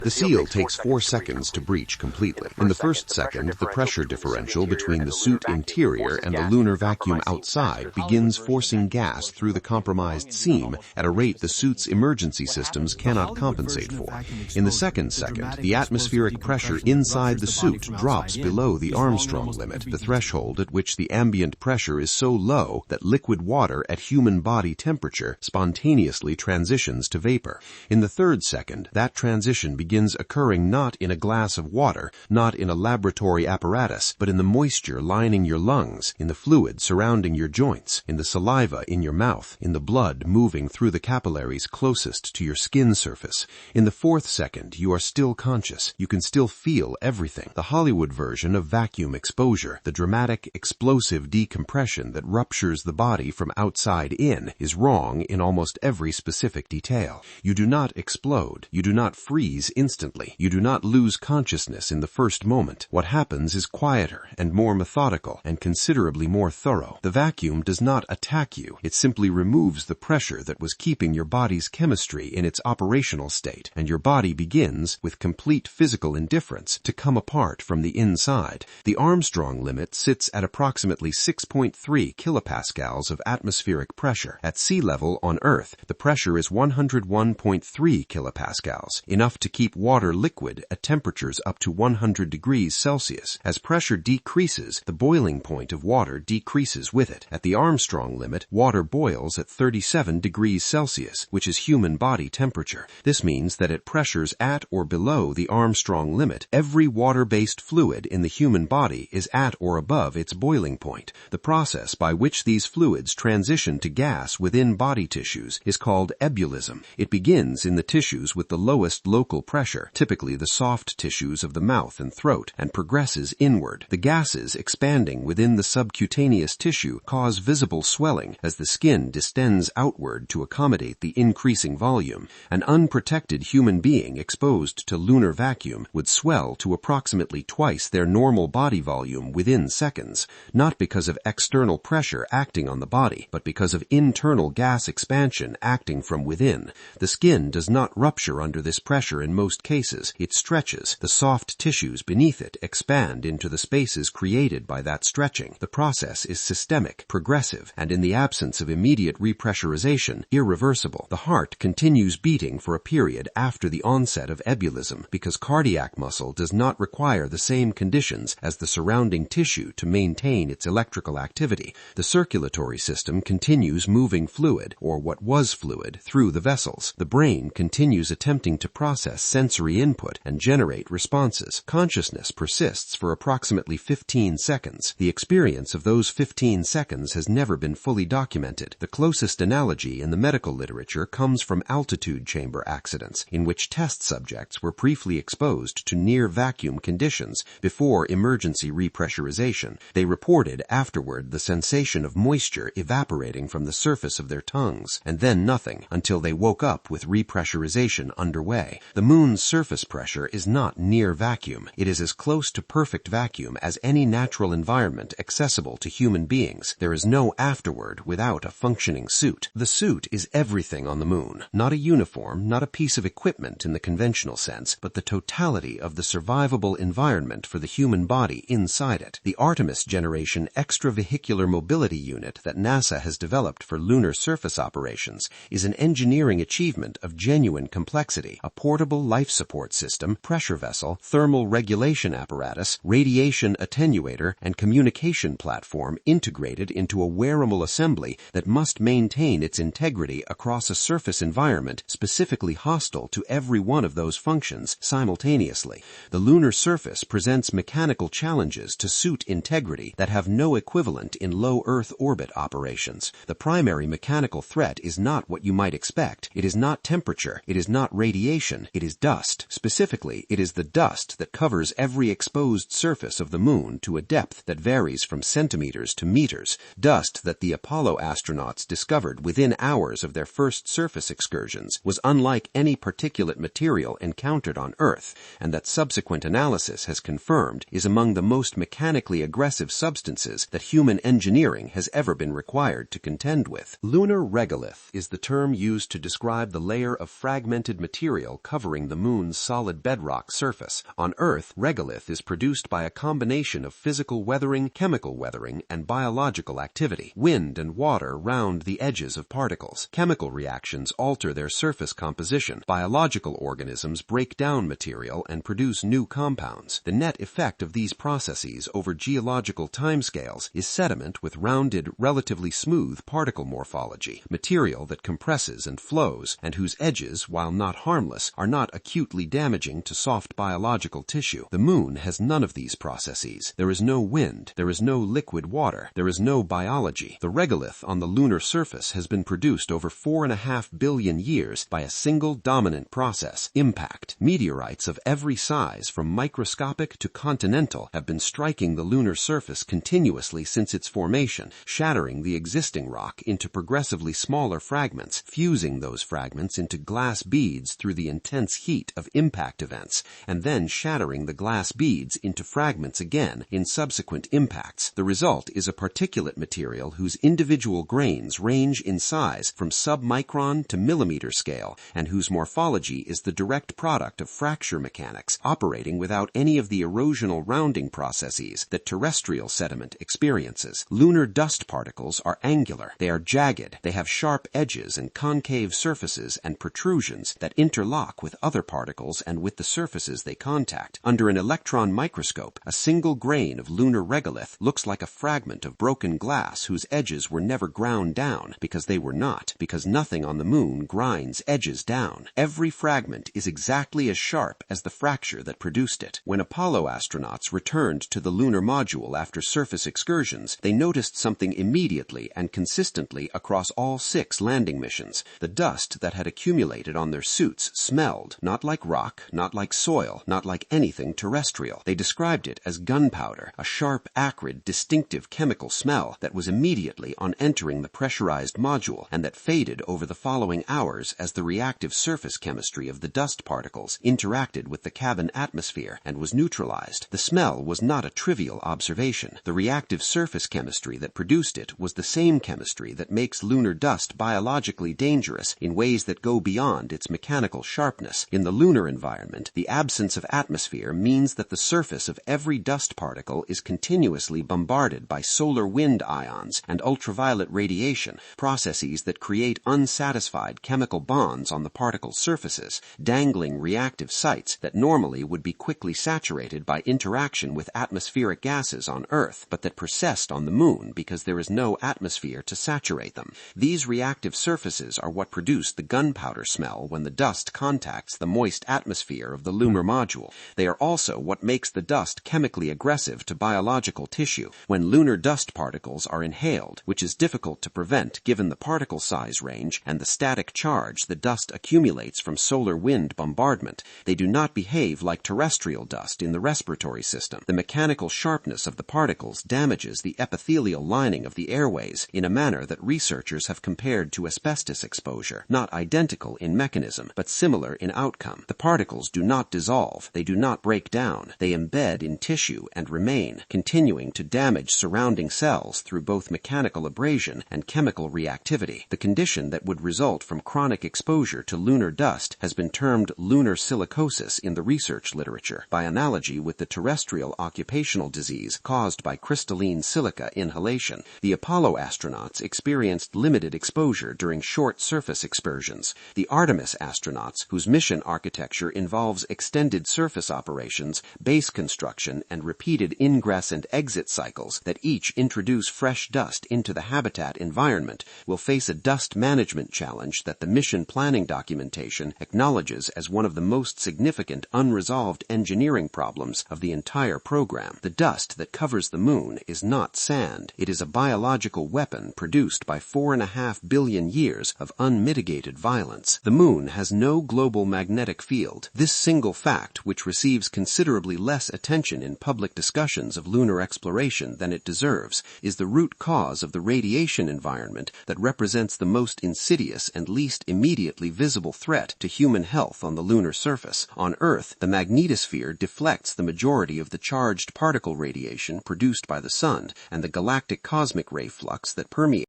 The seal takes 4 seconds to breach completely. In the first second, the pressure differential between the suit interior and the lunar vacuum outside begins forcing gas through the compromised seam at a rate the suit's emergency systems cannot compensate for. In the second second, the atmospheric pressure inside the suit drops below the Armstrong limit, the threshold at which the ambient pressure is so low that liquid water at human body temperature spontaneously transitions to vapor. In the third second, that transition begins occurring not in a glass of water, not in a laboratory apparatus, but in the moisture lining your lungs, in the fluid surrounding your joints, in the saliva in your mouth, in the blood moving through the capillaries closest to your skin surface. In the fourth second, you are still conscious. You can still feel everything. The Hollywood version of vacuum exposure, the dramatic, explosive decompression that ruptures the body from outside in, is wrong in almost every specific detail. You do not explode. You do not freeze instantly. You do not lose consciousness in the first moment. What happens is quieter and more methodical and considerably more thorough. The vacuum does not attack you. It simply removes the pressure that was keeping your body's chemistry in its operational state, and your body begins, with complete physical indifference, to come apart from the inside. The Armstrong limit sits at approximately 6.3 kilopascals of atmospheric pressure. At sea level on Earth, the pressure is 101.3 kilopascals, enough to keep water liquid at temperatures up to 100 degrees Celsius. As pressure decreases, the boiling point of water decreases with it. At the Armstrong limit, water boils at 37 degrees Celsius, which is human body temperature. This means that at pressures at or below the Armstrong limit, every water-based fluid in the human body is at or above its boiling point. The process by which these fluids transition to gas within body tissues is called ebullism. It begins in the tissues with the lowest local pressure, typically the soft tissues of the mouth and throat, and progresses inward. The gases expanding within the subcutaneous tissue cause visible swelling as the skin distends outward to accommodate the increasing volume. An unprotected human being exposed to lunar vacuum would swell to approximately twice their normal body volume within seconds, not because of external pressure acting on the body, but because of internal gas expansion acting from within. The skin does not rupture under this pressure in most cases. It stretches. The soft tissues beneath it expand into the spaces created by that stretching. The process is systemic, progressive, and in the absence of immediate repressurization, irreversible. The heart continues beating for a period after the onset of ebullism because cardiac muscle does not require the same conditions as the surrounding tissue to maintain its electrical activity. The circulatory system continues moving fluid, or what was fluid, through the vessels. The brain continues attempting to process sensory input and generate responses. Consciousness persists for approximately 15 seconds. The experience of those 15 seconds has never been fully documented. The closest analogy in the medical literature comes from altitude chamber accidents, in which test subjects were briefly exposed to near vacuum conditions before emergency repressurization. They reported afterward the sensation of moisture evaporating from the surface of their tongues, and then nothing until they woke up with repressurization underway. The moon's surface pressure is not near vacuum. It is as close to perfect vacuum as any natural environment accessible to human beings. There is no afterward without a functioning suit. The suit is everything on the moon, not a uniform, not a piece of equipment in the conventional sense, but the totality of the survivable environment for the human body inside it. The Artemis generation extravehicular mobility unit that NASA has developed for lunar surface operations is an engineering achievement of genuine complexity. A portable life support system, pressure vessel, thermal regulation apparatus, radiation attenuator, and communication platform integrated into a wearable assembly that must maintain its integrity across a surface environment specifically hostile to every one of those functions simultaneously. The lunar surface presents mechanical challenges to suit integrity that have no equivalent in low Earth orbit operations. The primary mechanical threat is not what you might expect. It is not temperature. It is not radiation. It is dust. Specifically, it is the dust that covers every exposed surface of the moon to a depth that varies from centimeters to meters, dust that the Apollo astronauts discovered within hours of their first surface excursions was unlike any particulate material encountered on Earth, and that subsequent analysis has confirmed is among the most mechanically aggressive substances that human engineering has ever been required to contend with. Lunar regolith is the term used to describe the layer of fragmented material covering the the Moon's solid bedrock surface. On Earth, regolith is produced by a combination of physical weathering, chemical weathering, and biological activity. Wind and water round the edges of particles. Chemical reactions alter their surface composition. Biological organisms break down material and produce new compounds. The net effect of these processes over geological timescales is sediment with rounded, relatively smooth particle morphology, material that compresses and flows, and whose edges, while not harmless, are not acutely damaging to soft biological tissue. The Moon has none of these processes. There is no wind. There is no liquid water. There is no biology. The regolith on the lunar surface has been produced over 4.5 billion years by a single dominant process: impact. Meteorites of every size, from microscopic to continental, have been striking the lunar surface continuously since its formation, shattering the existing rock into progressively smaller fragments, fusing those fragments into glass beads through the intense heat of impact events, and then shattering the glass beads into fragments again in subsequent impacts. The result is a particulate material whose individual grains range in size from submicron to millimeter scale, and whose morphology is the direct product of fracture mechanics, operating without any of the erosional rounding processes that terrestrial sediment experiences. Lunar dust particles are angular. They are jagged. They have sharp edges and concave surfaces and protrusions that interlock with other particles and with the surfaces they contact. Under an electron microscope, a single grain of lunar regolith looks like a fragment of broken glass whose edges were never ground down, because they were not, because nothing on the Moon grinds edges down. Every fragment is exactly as sharp as the fracture that produced it. When Apollo astronauts returned to the lunar module after surface excursions, they noticed something immediately and consistently across all 6 landing missions. The dust that had accumulated on their suits smelled not like rock, not like soil, not like anything terrestrial. They described it as gunpowder, a sharp, acrid, distinctive chemical smell that was immediately on entering the pressurized module, and that faded over the following hours as the reactive surface chemistry of the dust particles interacted with the cabin atmosphere and was neutralized. The smell was not a trivial observation. The reactive surface chemistry that produced it was the same chemistry that makes lunar dust biologically dangerous in ways that go beyond its mechanical sharpness. In the lunar environment, the absence of atmosphere means that the surface of every dust particle is continuously bombarded by solar wind ions and ultraviolet radiation, processes that create unsatisfied chemical bonds on the particle surfaces, dangling reactive sites that normally would be quickly saturated by interaction with atmospheric gases on Earth, but that persist on the Moon because there is no atmosphere to saturate them. These reactive surfaces are what produce the gunpowder smell when the dust contacts the moist atmosphere of the lunar module. They are also what makes the dust chemically aggressive to biological tissue. When lunar dust particles are inhaled, which is difficult to prevent given the particle size range and the static charge the dust accumulates from solar wind bombardment, they do not behave like terrestrial dust in the respiratory system. The mechanical sharpness of the particles damages the epithelial lining of the airways in a manner that researchers have compared to asbestos exposure, not identical in mechanism, but similar in outcome. The particles do not dissolve, they do not break down, they embed in tissue and remain, continuing to damage surrounding cells through both mechanical abrasion and chemical reactivity. The condition that would result from chronic exposure to lunar dust has been termed lunar silicosis in the research literature, by analogy with the terrestrial occupational disease caused by crystalline silica inhalation. The Apollo astronauts experienced limited exposure during short surface excursions. The Artemis astronauts, whose mission architecture involves extended surface operations, base construction, and repeated ingress and exit cycles that each introduce fresh dust into the habitat environment, will face a dust management challenge that the mission planning documentation acknowledges as one of the most significant unresolved engineering problems of the entire program. The dust that covers the Moon is not sand. It is a biological weapon produced by 4.5 billion years of unmitigated violence. The Moon has no global magnetic field. This single fact, which receives considerably less attention in public discussions of lunar exploration than it deserves, is the root cause of the radiation environment that represents the most insidious and least immediately visible threat to human health on the lunar surface. On Earth, the magnetosphere deflects the majority of the charged particle radiation produced by the Sun and the galactic cosmic ray flux that permeates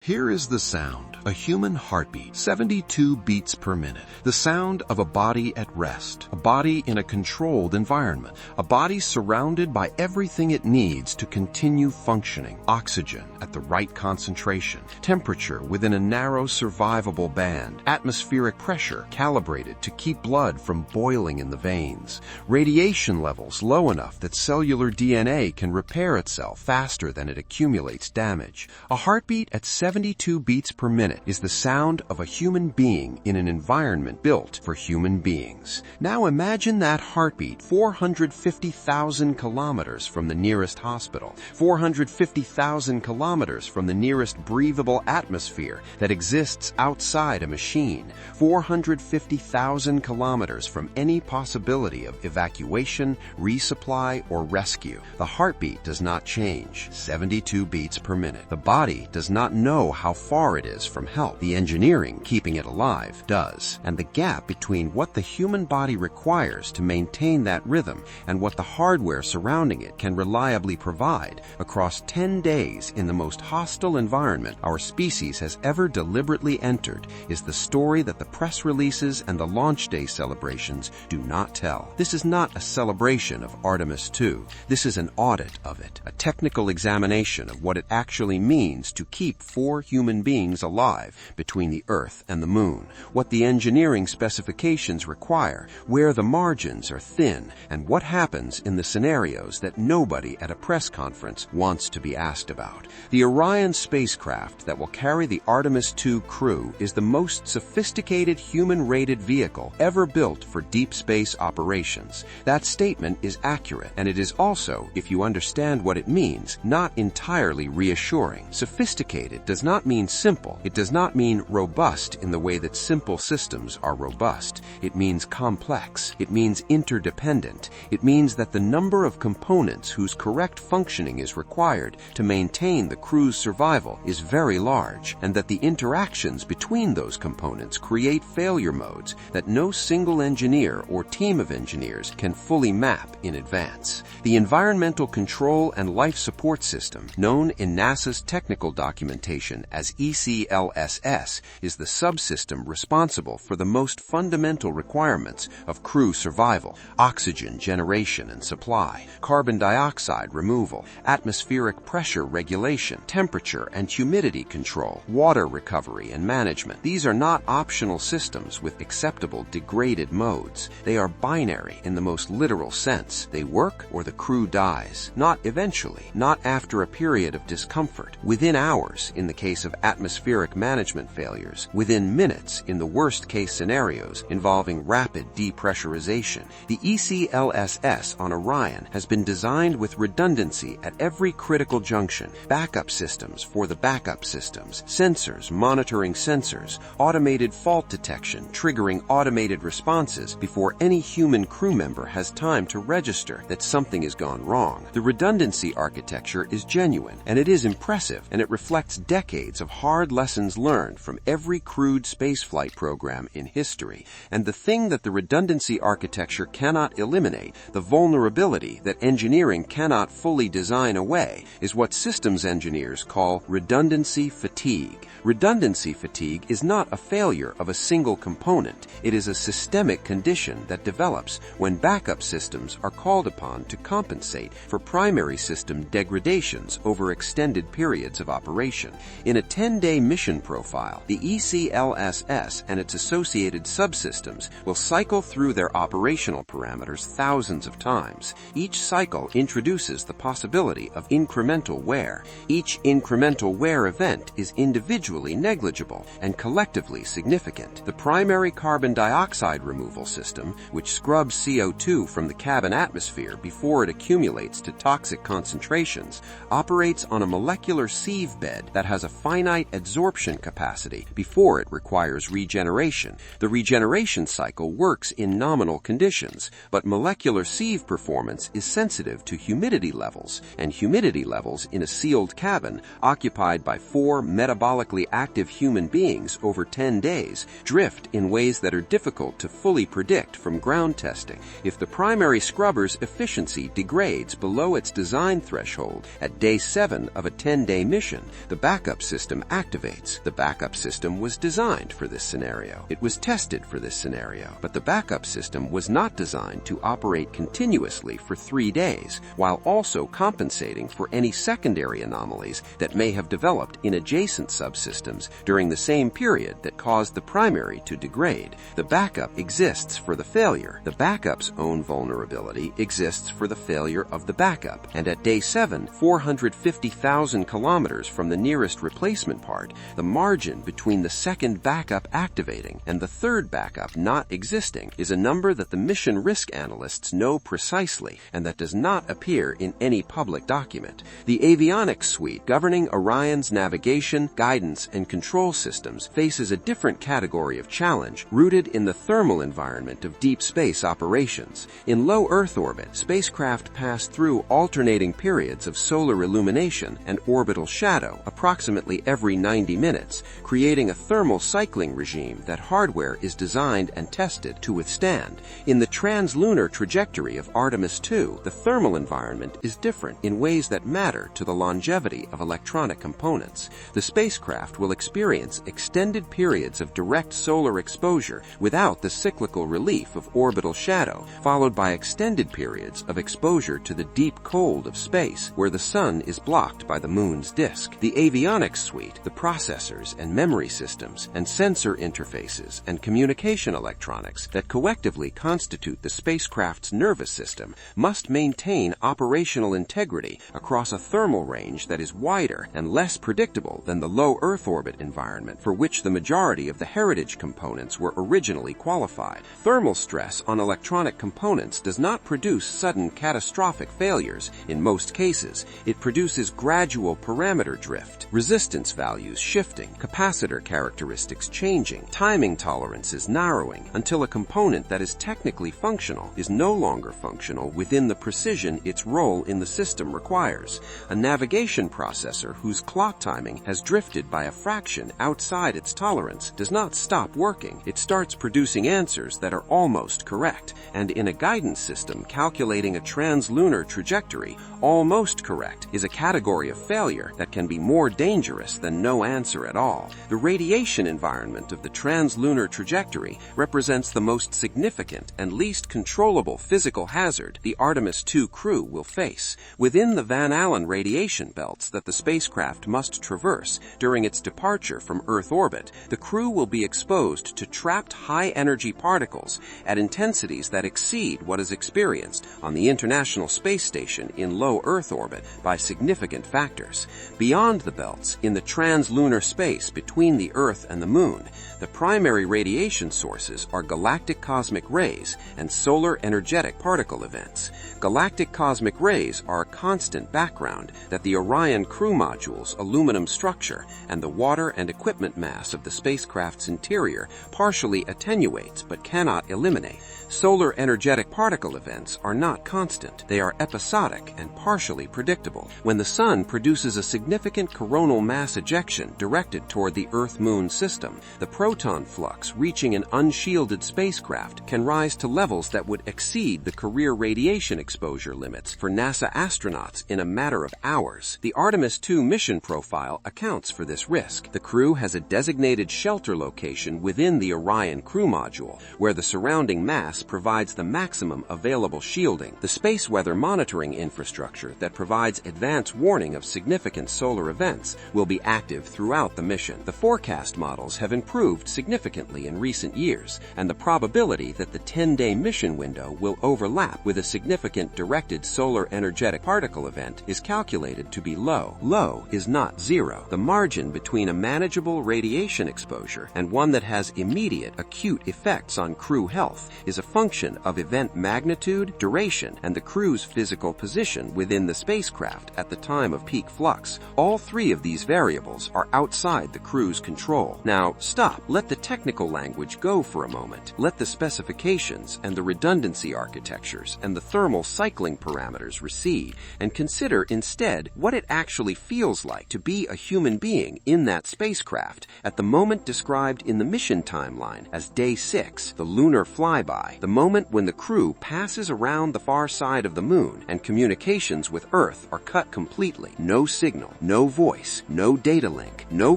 Here is the sound, a human heartbeat, 72 beats per minute. The sound of a body at rest, a body in a controlled environment, a body surrounded by everything it needs to continue functioning. Oxygen at the right concentration, temperature within a narrow survivable band, atmospheric pressure calibrated to keep blood from boiling in the veins, radiation levels low enough that cellular DNA can repair itself faster than it accumulates damage. A heartbeat at 72 beats per minute is the sound of a human being in an environment built for human beings. Now imagine that heartbeat 450,000 kilometers from the nearest hospital, 450,000 kilometers from the nearest breathable atmosphere that exists outside a machine, 450,000 kilometers from any possibility of evacuation, resupply, or rescue. The heartbeat does not change, 72 beats per minute. The body does not know how far it is from help. The engineering keeping it alive does. And the gap between what the human body requires to maintain that rhythm and what the hardware surrounding it can reliably provide across 10 days in the most hostile environment our species has ever deliberately entered is the story that the press releases and the launch day celebrations do not tell. This is not a celebration of Artemis II. This is an audit of it, a technical examination of what it actually means to keep 4 human beings alive between the Earth and the Moon, what the engineering specifications require, where the margins are thin, and what happens in the scenarios that nobody at a press conference wants to be asked about. The Orion spacecraft that will carry the Artemis II crew is the most sophisticated human-rated vehicle ever built for deep space operations. That statement is accurate, and it is also, if you understand what it means, not entirely reassuring. Sophisticated does not mean simple. It does not mean robust in the way that simple systems are robust. It means complex. It means interdependent. It means that the number of components whose correct functioning is required to maintain the crew's survival is very large, and that the interactions between those components create failure modes that no single engineer or team of engineers can fully map in advance. The Environmental Control and Life Support System, known in NASA's technical documentation as ECLSS, is the subsystem responsible for the most fundamental requirements of crew survival: oxygen generation and supply, carbon dioxide removal, atmospheric pressure regulation, temperature and humidity control, water recovery and management. These are not optional systems with acceptable degraded modes. They are binary in the most literal sense. They work or the crew dies. Not eventually, not after a period of discomfort, within hours in the case of atmospheric management failures, within minutes in the worst-case scenarios involving rapid depressurization. The ECLSS on Orion has been designed with redundancy at every critical junction, backup systems for the backup systems, sensors monitoring sensors, automated fault detection triggering automated responses before any human crew member has time to register that something has gone wrong. The redundancy architecture is genuine, and it is impressive, and it reflects decades of hard lessons learned from every crewed spaceflight program in history. And the thing that the redundancy architecture cannot eliminate, the vulnerability that engineering cannot fully design away, is what systems engineers call redundancy fatigue. Redundancy fatigue is not a failure of a single component. It is a systemic condition that develops when backup systems are called upon to compensate for primary system degradations over extended periods of operation. In a 10-day mission profile, the ECLSS and its associated subsystems will cycle through their operational parameters thousands of times. Each cycle introduces the possibility of incremental wear. Each incremental wear event is individually negligible and collectively significant. The primary carbon dioxide removal system, which scrubs CO2 from the cabin atmosphere before it accumulates to toxic concentrations, operates on a molecular sieve bed that has a finite adsorption capacity before it requires regeneration. The regeneration cycle works in nominal conditions, but molecular sieve performance is sensitive to humidity levels, and humidity levels in a sealed cabin occupied by 4 metabolically active human beings over 10 days drift in ways that are difficult to fully predict from ground testing. If the primary scrubber's efficiency degrades below its design threshold at day 7 of a 10-day mission, the backup backup system activates. The backup system was designed for this scenario. It was tested for this scenario, but the backup system was not designed to operate continuously for 3 days, while also compensating for any secondary anomalies that may have developed in adjacent subsystems during the same period that caused the primary to degrade. The backup exists for the failure. The backup's own vulnerability exists for the failure of the backup, and at day 7, 450,000 kilometers from the nearest replacement part, the margin between the second backup activating and the third backup not existing is a number that the mission risk analysts know precisely and that does not appear in any public document. The avionics suite governing Orion's navigation, guidance, and control systems faces a different category of challenge rooted in the thermal environment of deep space operations. In low Earth orbit, spacecraft pass through alternating periods of solar illumination and orbital shadow approximately every 90 minutes, creating a thermal cycling regime that hardware is designed and tested to withstand. In the translunar trajectory of Artemis II, the thermal environment is different in ways that matter to the longevity of electronic components. The spacecraft will experience extended periods of direct solar exposure without the cyclical relief of orbital shadow, followed by extended periods of exposure to the deep cold of space, where the sun is blocked by the moon's disk. The avionics suite, the processors and memory systems and sensor interfaces and communication electronics that collectively constitute the spacecraft's nervous system must maintain operational integrity across a thermal range that is wider and less predictable than the low Earth orbit environment for which the majority of the heritage components were originally qualified. Thermal stress on electronic components does not produce sudden catastrophic failures. In most cases, it produces gradual parameter drift, resistance values shifting, capacitor characteristics changing, timing tolerances narrowing, until a component that is technically functional is no longer functional within the precision its role in the system requires. A navigation processor whose clock timing has drifted by a fraction outside its tolerance does not stop working. It starts producing answers that are almost correct, and in a guidance system calculating a translunar trajectory, almost correct is a category of failure that can be more dangerous than no answer at all. The radiation environment of the translunar trajectory represents the most significant and least controllable physical hazard the Artemis II crew will face. Within the Van Allen radiation belts that the spacecraft must traverse during its departure from Earth orbit, the crew will be exposed to trapped high-energy particles at intensities that exceed what is experienced on the International Space Station in low Earth orbit by significant factors. Beyond the belts, in the translunar space between the Earth and the Moon, the primary radiation sources are galactic cosmic rays and solar energetic particle events. Galactic cosmic rays are a constant background that the Orion crew module's aluminum structure and the water and equipment mass of the spacecraft's interior partially attenuates but cannot eliminate. Solar energetic particle events are not constant. They are episodic and partially predictable. When the Sun produces a significant coronal mass ejection directed toward the Earth-Moon system, the proton flux reaching an unshielded spacecraft can rise to levels that would exceed the career radiation exposure limits for NASA astronauts in a matter of hours. The Artemis II mission profile accounts for this risk. The crew has a designated shelter location within the Orion crew module, where the surrounding mass provides the maximum available shielding. The space weather monitoring infrastructure that provides advance warning of significant solar events will be active throughout the mission. The forecast models have improved significantly in recent years, and the probability that the 10-day mission window will overlap with a significant directed solar energetic particle event is calculated to be low. Low is not zero. The margin between a manageable radiation exposure and one that has immediate acute effects on crew health is a function of event magnitude, duration, and the crew's physical position within the spacecraft at the time of peak flux. All three of these variables are outside the crew's control. Now, stop. Let the technical language go for a moment. Let the specifications and the redundancy architectures and the thermal cycling parameters recede and consider instead what it actually feels like to be a human being in that spacecraft at the moment described in the mission timeline as Day 6, the lunar flyby, the moment when the crew passes around the far side of the moon and communications with Earth are cut completely. No signal, no voice, no data link, no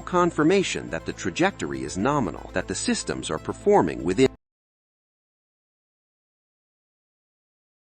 confirmation that the trajectory is nominal, that the systems are performing within.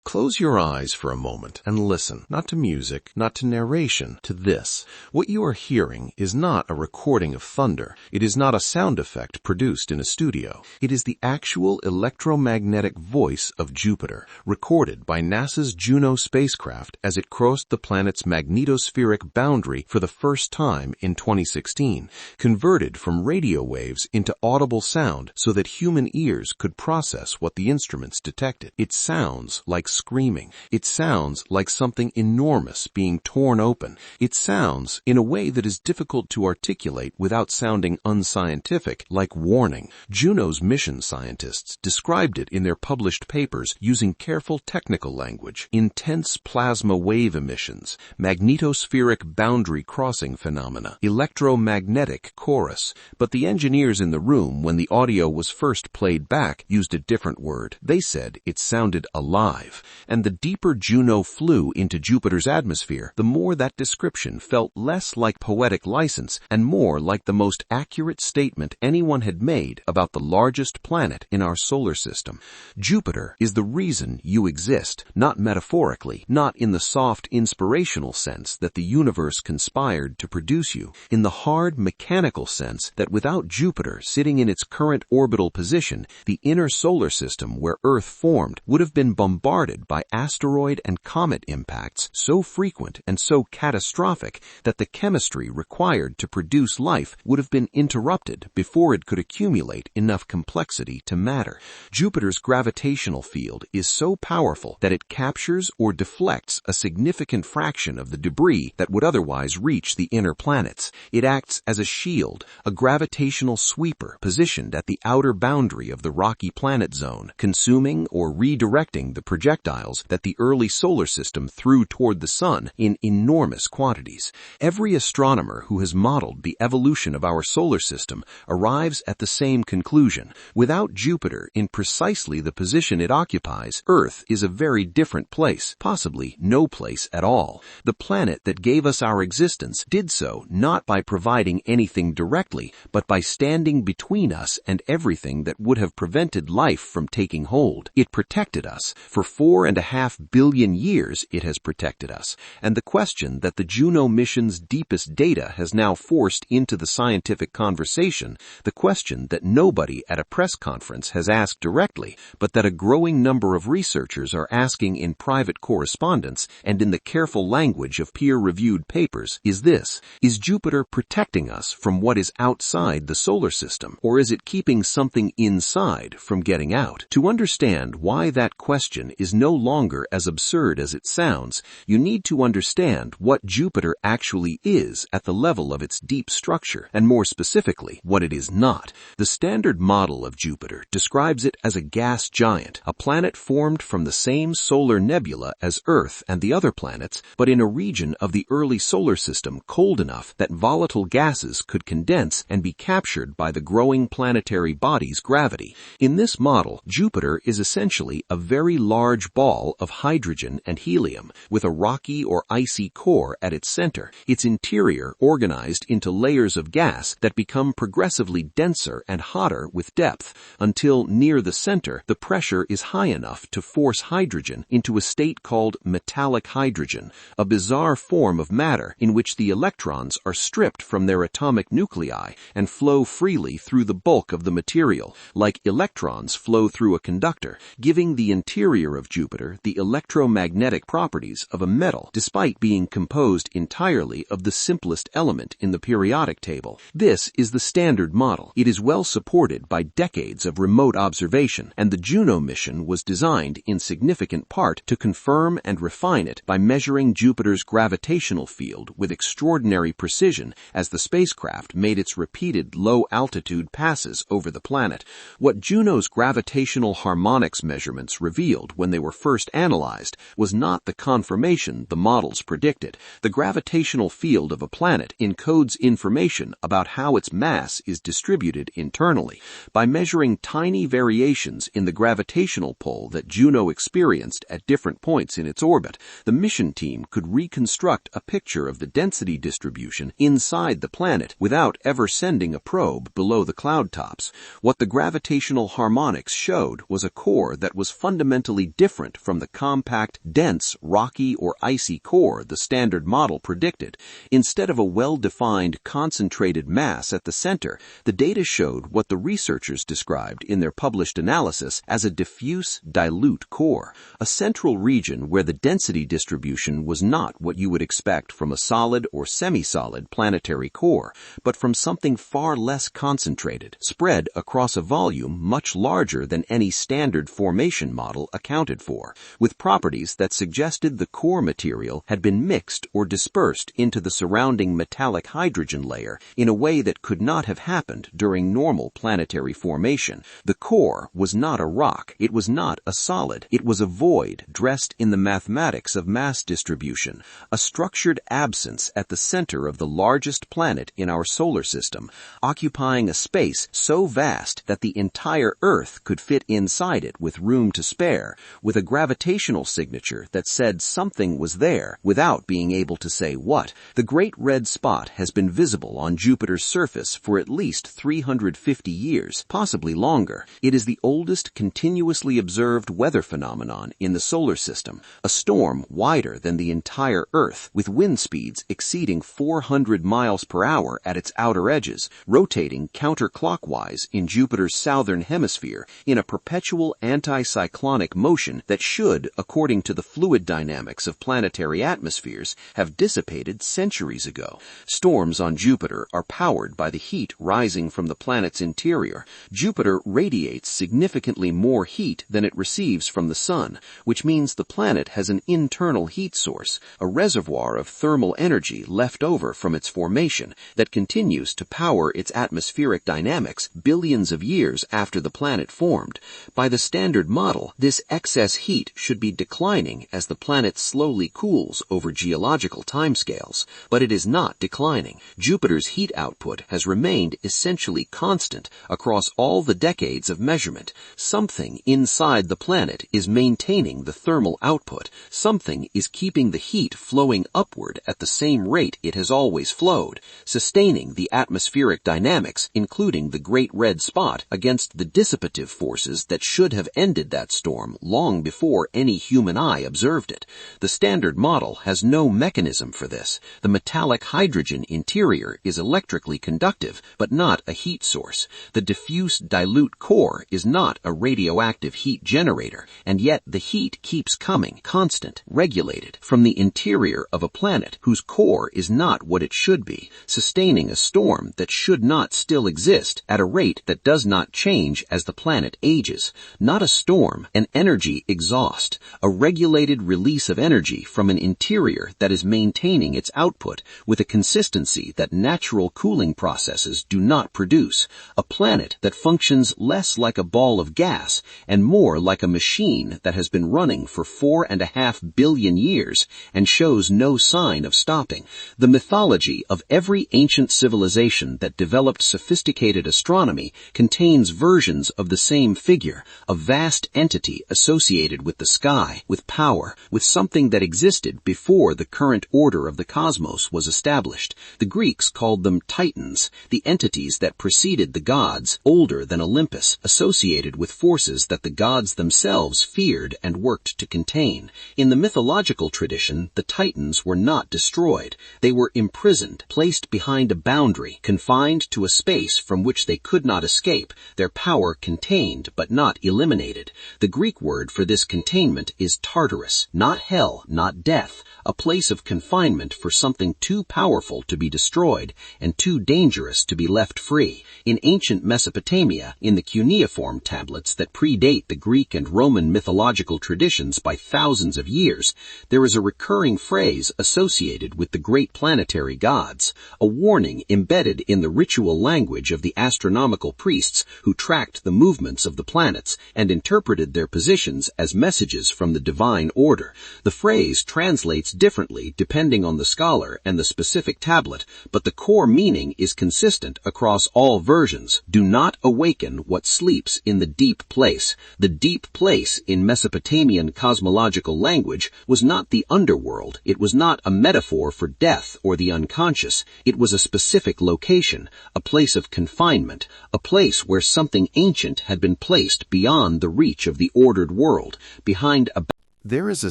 Close your eyes for a moment and listen, not to music, not to narration, to this. What you are hearing is not a recording of thunder. It is not a sound effect produced in a studio. It is the actual electromagnetic voice of Jupiter, recorded by NASA's Juno spacecraft as it crossed the planet's magnetospheric boundary for the first time in 2016, converted from radio waves into audible sound so that human ears could process what the instruments detected. It sounds like screaming. It sounds like something enormous being torn open. It sounds in a way that is difficult to articulate without sounding unscientific, like warning. Juno's mission scientists described it in their published papers using careful technical language: intense plasma wave emissions, magnetospheric boundary crossing phenomena, electromagnetic chorus. But the engineers in the room, when the audio was first played back, used a different word. They said it sounded alive. And the deeper Juno flew into Jupiter's atmosphere, the more that description felt less like poetic license and more like the most accurate statement anyone had made about the largest planet in our solar system. Jupiter is the reason you exist, not metaphorically, not in the soft inspirational sense that the universe conspired to produce you, in the hard mechanical sense that without Jupiter sitting in its current orbital position, the inner solar system where Earth formed would have been bombarded by asteroid and comet impacts so frequent and so catastrophic that the chemistry required to produce life would have been interrupted before it could accumulate enough complexity to matter. Jupiter's gravitational field is so powerful that it captures or deflects a significant fraction of the debris that would otherwise reach the inner planets. It acts as a shield, a gravitational sweeper positioned at the outer boundary of the rocky planet zone, consuming or redirecting the projectiles that the early solar system threw toward the sun in enormous quantities. Every astronomer who has modeled the evolution of our solar system arrives at the same conclusion. Without Jupiter in precisely the position it occupies, Earth is a very different place, possibly no place at all. The planet that gave us our existence did so not by providing anything directly, but by standing between us and everything that would have prevented life from taking hold. It protected us. For 4.5 billion years it has protected us, and the question that the Juno mission's deepest data has now forced into the scientific conversation, the question that nobody at a press conference has asked directly, but that a growing number of researchers are asking in private correspondence and in the careful language of peer-reviewed papers, is this: is Jupiter protecting us from what is outside the solar system, or is it keeping something inside from getting out? To understand why that question is no longer as absurd as it sounds, you need to understand what Jupiter actually is at the level of its deep structure, and more specifically, what it is not. The standard model of Jupiter describes it as a gas giant, a planet formed from the same solar nebula as Earth and the other planets, but in a region of the early solar system cold enough that volatile gases could condense and be captured by the growing planetary body's gravity. In this model, Jupiter is essentially a very large ball of hydrogen and helium, with a rocky or icy core at its center, its interior organized into layers of gas that become progressively denser and hotter with depth, until near the center the pressure is high enough to force hydrogen into a state called metallic hydrogen, a bizarre form of matter in which the electrons are stripped from their atomic nuclei and flow freely through the bulk of the material, like electrons flow through a conductor, giving the interior of Jupiter the electromagnetic properties of a metal, despite being composed entirely of the simplest element in the periodic table. This is the standard model. It is well supported by decades of remote observation, and the Juno mission was designed in significant part to confirm and refine it by measuring Jupiter's gravitational field with extraordinary precision as the spacecraft made its repeated low-altitude passes over the planet. What Juno's gravitational harmonics measurements revealed when they were first analyzed was not the confirmation the models predicted. The gravitational field of a planet encodes information about how its mass is distributed internally. By measuring tiny variations in the gravitational pull that Juno experienced at different points in its orbit, the mission team could reconstruct a picture of the density distribution inside the planet without ever sending a probe below the cloud tops. What the gravitational harmonics showed was a core that was fundamentally different from the compact, dense, rocky or icy core the standard model predicted. Instead of a well-defined, concentrated mass at the center, the data showed what the researchers described in their published analysis as a diffuse, dilute core, a central region where the density distribution was not what you would expect from a solid or semi-solid planetary core, but from something far less concentrated, spread across a volume much larger than any standard formation model accounted for, with properties that suggested the core material had been mixed or dispersed into the surrounding metallic hydrogen layer in a way that could not have happened during normal planetary formation. The core was not a rock, it was not a solid, it was a void dressed in the mathematics of mass distribution, a structured absence at the center of the largest planet in our solar system, occupying a space so vast that the entire Earth could fit inside it with room to spare, with a gravitational signature that said something was there without being able to say what. The Great Red Spot has been visible on Jupiter's surface for at least 350 years, possibly longer. It is the oldest continuously observed weather phenomenon in the solar system, a storm wider than the entire Earth, with wind speeds exceeding 400 miles per hour at its outer edges, rotating counterclockwise in Jupiter's southern hemisphere in a perpetual anticyclonic motion that should, according to the fluid dynamics of planetary atmospheres, have dissipated centuries ago. Storms on Jupiter are powered by the heat rising from the planet's interior. Jupiter radiates significantly more heat than it receives from the sun, which means the planet has an internal heat source, a reservoir of thermal energy left over from its formation that continues to power its atmospheric dynamics billions of years after the planet formed. By the standard model, this excess heat should be declining as the planet slowly cools over geological timescales, but it is not declining. Jupiter's heat output has remained essentially constant across all the decades of measurement. Something inside the planet is maintaining the thermal output. Something is keeping the heat flowing upward at the same rate it has always flowed, sustaining the atmospheric dynamics, including the Great Red Spot, against the dissipative forces that should have ended that storm long before any human eye observed it. The standard model has no mechanism for this. The metallic hydrogen interior is electrically conductive, but not a heat source. The diffuse dilute core is not a radioactive heat generator, and yet the heat keeps coming, constant, regulated, from the interior of a planet whose core is not what it should be, sustaining a storm that should not still exist at a rate that does not change as the planet ages. Not a storm, an energy exhaust, a regulated release of energy from an interior that is maintaining its output with a consistency that natural cooling processes do not produce, a planet that functions less like a ball of gas and more like a machine that has been running for 4.5 billion years and shows no sign of stopping. The mythology of every ancient civilization that developed sophisticated astronomy contains versions of the same figure, a vast entity associated with the sky, with power, with something that existed before the current order of the cosmos was established. The Greeks called them titans, the entities that preceded the gods, older than Olympus, associated with forces that the gods themselves feared and worked to contain. In the mythological tradition, the titans were not destroyed. They were imprisoned, placed behind a boundary, confined to a space from which they could not escape, their power contained but not eliminated. The Greek word for this containment is Tartarus, not hell, not death, a place of confinement for something too powerful to be destroyed and too dangerous to be left free. In ancient Mesopotamia, in the cuneiform tablets that predate the Greek and Roman mythological traditions by thousands of years, there is a recurring phrase associated with the great planetary gods, a warning embedded in the ritual language of the astronomical priests who tracked the movements of the planets and interpreted their positions as as messages from the divine order. The phrase translates differently depending on the scholar and the specific tablet, but the core meaning is consistent across all versions. Do not awaken what sleeps in the deep place. The deep place in Mesopotamian cosmological language was not the underworld. It was not a metaphor for death or the unconscious. It was a specific location, a place of confinement, a place where something ancient had been placed beyond the reach of the ordered world, behind a... There is a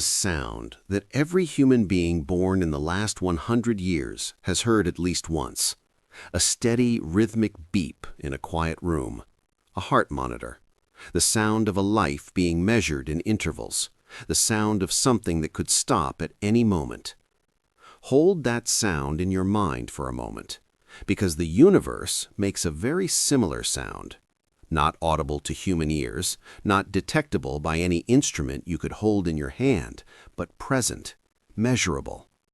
sound that every human being born in the last 100 years has heard at least once. A steady, rhythmic beep in a quiet room. A heart monitor. The sound of a life being measured in intervals. The sound of something that could stop at any moment. Hold that sound in your mind for a moment, because the universe makes a very similar sound. Not audible to human ears, not detectable by any instrument you could hold in your hand, but present, measurable.